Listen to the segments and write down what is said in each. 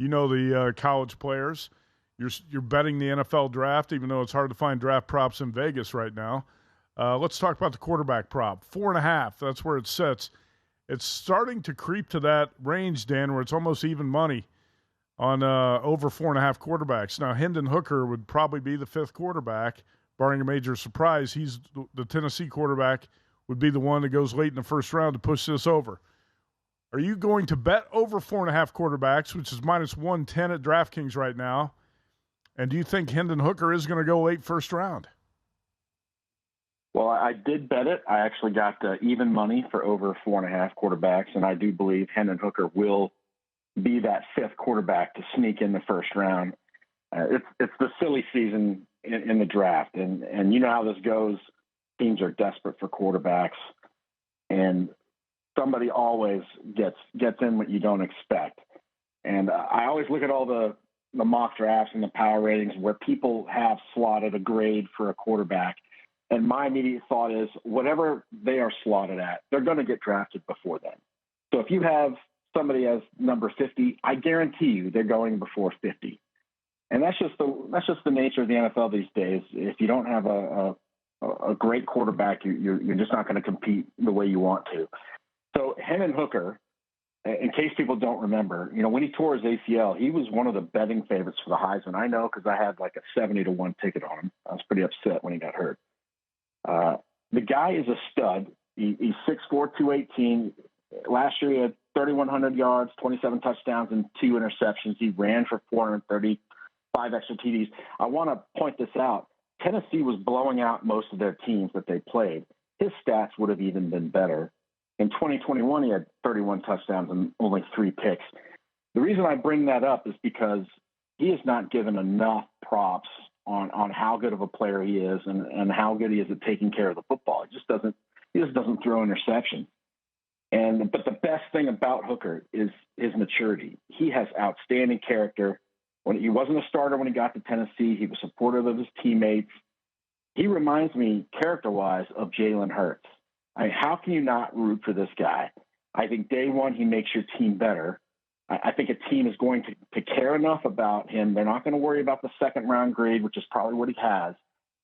You know the college players. You're betting the NFL draft, even though it's hard to find draft props in Vegas right now. Let's talk about the quarterback prop. 4.5, that's where it sits. It's starting to creep to that range, Dan, where it's almost even money on over 4.5 quarterbacks. Now, Hendon Hooker would probably be the fifth quarterback, barring a major surprise. He's the Tennessee quarterback, would be the one that goes late in the first round to push this over. Are you going to bet over 4.5 quarterbacks, which is minus 110 at DraftKings right now? And do you think Hendon Hooker is going to go late first round? Well, I did bet it. I actually got even money for over 4.5 quarterbacks, and I do believe Hendon Hooker will be that fifth quarterback to sneak in the first round. It's the silly season in the draft, and you know how this goes. Teams are desperate for quarterbacks, and somebody always gets in what you don't expect. And I always look at all the mock drafts and the power ratings where people have slotted a grade for a quarterback. And my immediate thought is whatever they are slotted at, they're going to get drafted before then. So if you have somebody as number 50, I guarantee you they're going before 50. And that's just the nature of the NFL these days. If you don't have a great quarterback, you're just not going to compete the way you want to. So Hendon Hooker, in case people don't remember, when he tore his ACL, he was one of the betting favorites for the Heisman. I know because I had like a 70-1 ticket on him. I was pretty upset when he got hurt. The guy is a stud. He's 6'4", 218. Last year he had 3,100 yards, 27 touchdowns, and 2 interceptions. He ran for 435 extra TDs. I want to point this out. Tennessee was blowing out most of their teams that they played. His stats would have even been better. In 2021, he had 31 touchdowns and only 3 picks. The reason I bring that up is because he is not given enough props on how good of a player he is and how good he is at taking care of the football. He just doesn't throw interception. But the best thing about Hooker is his maturity. He has outstanding character. When he wasn't a starter when he got to Tennessee, he was supportive of his teammates. He reminds me character-wise of Jalen Hurts. How can you not root for this guy? I think day one, he makes your team better. I think a team is going to care enough about him. They're not going to worry about the second round grade, which is probably what he has.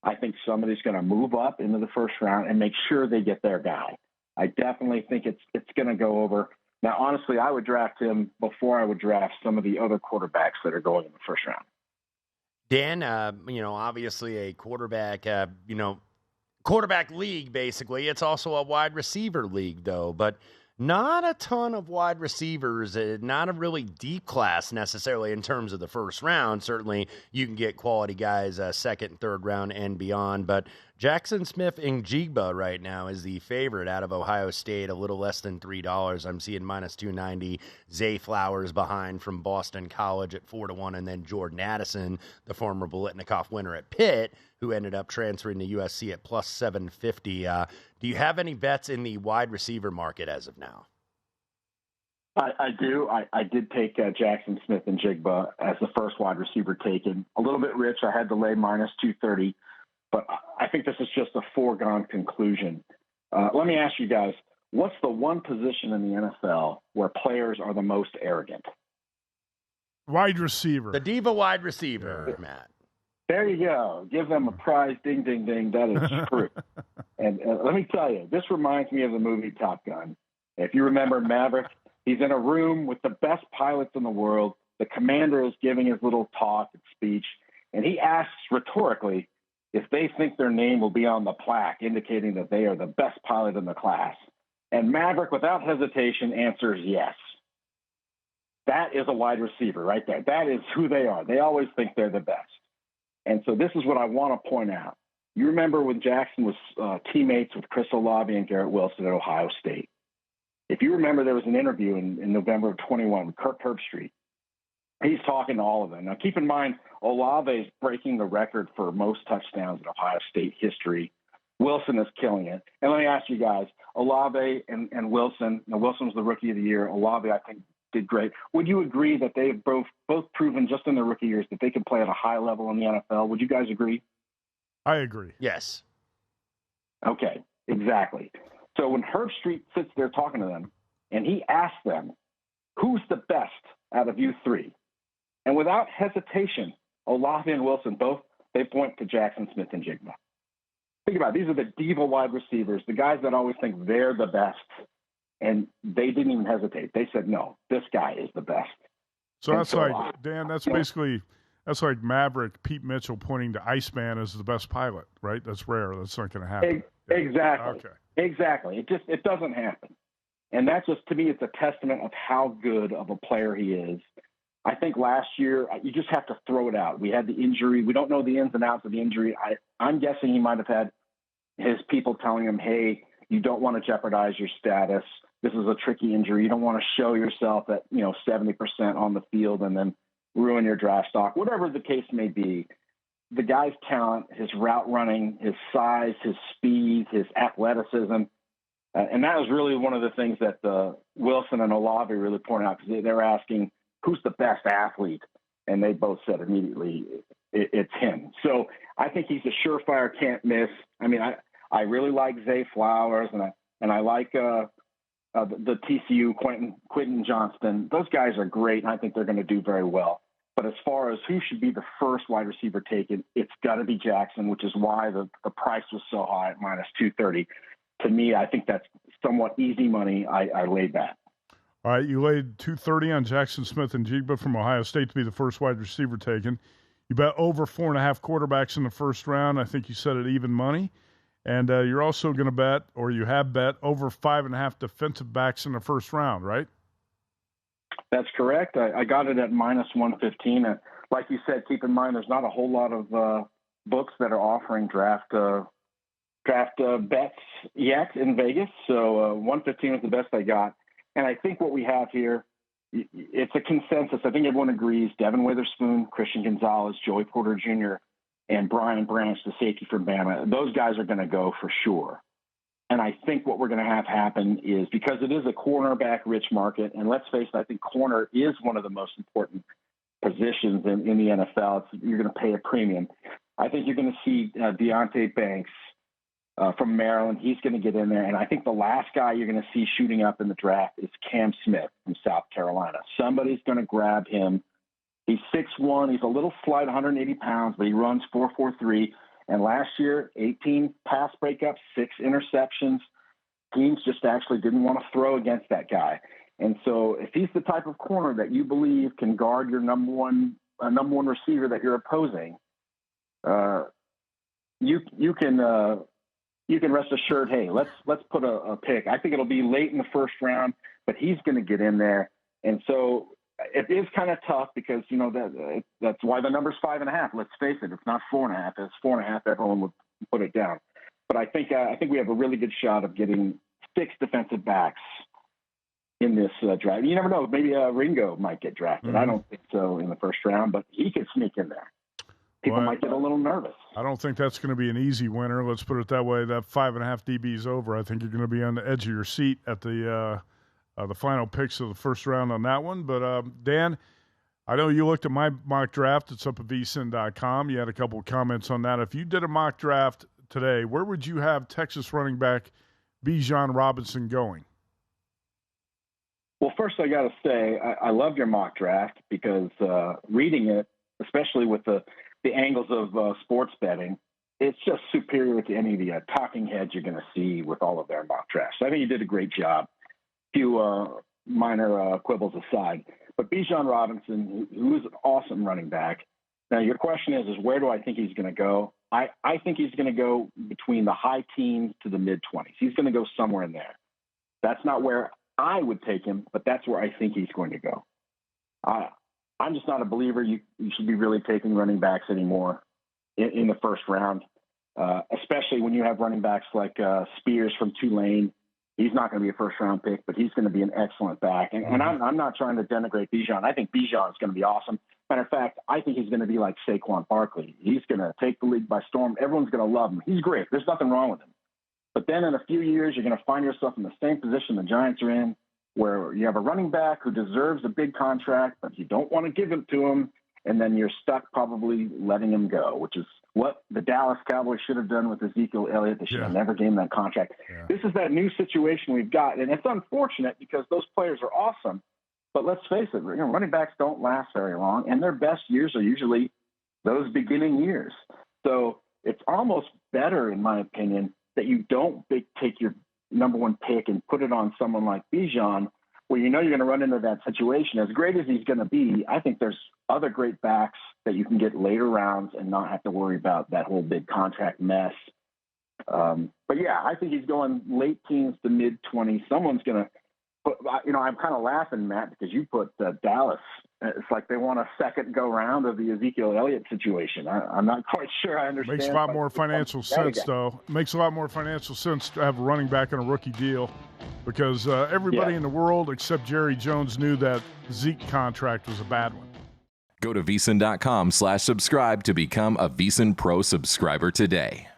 I think somebody's going to move up into the first round and make sure they get their guy. I definitely think it's going to go over. Now, honestly, I would draft him before I would draft some of the other quarterbacks that are going in the first round. Dan, obviously a quarterback, quarterback league, basically. It's also a wide receiver league, though, but not a ton of wide receivers, not a really deep class necessarily in terms of the first round. Certainly you can get quality guys second and third round and beyond, but Jackson Smith-Njigba right now is the favorite out of Ohio State, a little less than $3. I'm seeing minus 290. Zay Flowers behind from Boston College at 4-1, and then Jordan Addison, the former Biletnikoff winner at Pitt, who ended up transferring to USC at plus 750. Do you have any bets in the wide receiver market as of now? I do. I did take Jackson Smith-Njigba as the first wide receiver taken. A little bit rich. I had to lay minus 230, but I think this is just a foregone conclusion. Let me ask you guys, what's the one position in the NFL where players are the most arrogant? Wide receiver. The diva wide receiver, Matt. There you go. Give them a prize. Ding, ding, ding. That is true. And let me tell you, this reminds me of the movie Top Gun. If you remember Maverick, he's in a room with the best pilots in the world. The commander is giving his little talk and speech, and he asks rhetorically if they think their name will be on the plaque, indicating that they are the best pilot in the class. And Maverick, without hesitation, answers yes. That is a wide receiver right there. That is who they are. They always think they're the best. And so this is what I want to point out. You remember when Jackson was teammates with Chris Olave and Garrett Wilson at Ohio State. If you remember, there was an interview in November of 21 with Kirk Herbstreit. He's talking to all of them. Now, keep in mind, Olave is breaking the record for most touchdowns in Ohio State history. Wilson is killing it. And let me ask you guys, Olave and Wilson, now Wilson was the rookie of the year. Olave, I think, did great. Would you agree that they've both proven just in their rookie years that they can play at a high level in the NFL? Would you guys agree? I agree. Yes. Okay, exactly. So when Herbstreit sits there talking to them, and he asks them, who's the best out of you three? And without hesitation, Olave and Wilson, both, they point to Jackson Smith-Njigba. Think about it. These are the diva wide receivers, the guys that always think they're the best. And they didn't even hesitate. They said, no, this guy is the best. So that's like, Dan, that's basically, that's like Maverick Pete Mitchell pointing to Iceman as the best pilot, right? That's rare. That's not going to happen. Exactly. Okay. Exactly. It doesn't happen. And that's just, to me, it's a testament of how good of a player he is. I think last year, you just have to throw it out. We had the injury. We don't know the ins and outs of the injury. I'm guessing he might have had his people telling him, hey, you don't want to jeopardize your status. This is a tricky injury. You don't want to show yourself at 70% on the field and then ruin your draft stock. Whatever the case may be, the guy's talent, his route running, his size, his speed, his athleticism, and that was really one of the things that Wilson and Olave really pointed out, because they were asking, who's the best athlete? And they both said immediately, it's him. So I think he's a surefire can't miss. I mean, I really like Zay Flowers, and I like the TCU Quentin Johnston. Those guys are great, and I think they're going to do very well. But as far as who should be the first wide receiver taken, it's got to be Jackson, which is why the price was so high at minus 230. To me, I think that's somewhat easy money. I laid that. All right, you laid 230 on Jackson Smith-Njigba from Ohio State to be the first wide receiver taken. You bet over 4.5 quarterbacks in the first round. I think you said it even money. And you're also going to bet, or you have bet, over 5.5 defensive backs in the first round, right? That's correct. I got it at minus 115. Like you said, keep in mind there's not a whole lot of books that are offering draft bets yet in Vegas. So 115 was the best I got. And I think what we have here, it's a consensus. I think everyone agrees. Devin Witherspoon, Christian Gonzalez, Joey Porter Jr., and Brian Branch, the safety from Bama, those guys are going to go for sure. And I think what we're going to have happen is, because it is a cornerback-rich market, and let's face it, I think corner is one of the most important positions in the NFL. You're going to pay a premium. I think you're going to see Deonte Banks from Maryland. He's going to get in there. And I think the last guy you're going to see shooting up in the draft is Cam Smith from South Carolina. Somebody's going to grab him. He's 6'1". He's a little slight, 180 pounds, but he runs 4.43. And last year, 18 pass breakups, 6 interceptions. Teams just actually didn't want to throw against that guy. And so if he's the type of corner that you believe can guard your number one receiver that you're opposing, you can rest assured, hey, let's put a pick. I think it'll be late in the first round, but he's going to get in there. And so it is kind of tough because, that's why the number's 5.5. Let's face it, it's not 4.5. If it's 4.5, everyone would put it down. But I think we have a really good shot of getting 6 defensive backs in this draft. You never know. Maybe Ringo might get drafted. Mm-hmm. I don't think so in the first round, but he could sneak in there. People might get a little nervous. I don't think that's going to be an easy winner. Let's put it that way. That 5.5 DB is over. I think you're going to be on the edge of your seat at the final picks of the first round on that one. But, Dan, I know you looked at my mock draft. It's up at VSiN.com. You had a couple of comments on that. If you did a mock draft today, where would you have Texas running back Bijan Robinson going? Well, first I got to say I love your mock draft because reading it, especially with the angles of sports betting, it's just superior to any of the talking heads you're going to see with all of their mock drafts. So I think you did a great job. Few minor quibbles aside. But Bijan Robinson, who is an awesome running back. Now, your question is where do I think he's going to go? I think he's going to go between the high teens to the mid-20s. He's going to go somewhere in there. That's not where I would take him, but that's where I think he's going to go. I'm just not a believer you should be really taking running backs anymore in the first round, especially when you have running backs like Spears from Tulane. He's not going to be a first-round pick, but he's going to be an excellent back. And I'm not trying to denigrate Bijan. I think Bijan is going to be awesome. Matter of fact, I think he's going to be like Saquon Barkley. He's going to take the league by storm. Everyone's going to love him. He's great. There's nothing wrong with him. But then in a few years, you're going to find yourself in the same position the Giants are in, where you have a running back who deserves a big contract, but you don't want to give it to him, and then you're stuck probably letting him go, which is what the Dallas Cowboys should have done with Ezekiel Elliott. They should have never gave him that contract. Yeah. This is that new situation we've got, and it's unfortunate because those players are awesome, But let's face it, running backs don't last very long, and their best years are usually those beginning years. So it's almost better, in my opinion, that you don't take your number one pick and put it on someone like Bijan, where you know you're going to run into that situation. As great as he's going to be, I think there's other great backs that you can get later rounds and not have to worry about that whole big contract mess. But yeah, I think he's going late teens to mid 20s. Someone's going to put, I'm kind of laughing, Matt, because you put Dallas. It's like they want a second go round of the Ezekiel Elliott situation. I'm not quite sure I understand. Makes a lot more financial sense, though. Makes a lot more financial sense to have a running back on a rookie deal, because everybody in the world except Jerry Jones knew that Zeke contract was a bad one. Go to VSiN.com/subscribe to become a VSiN Pro subscriber today.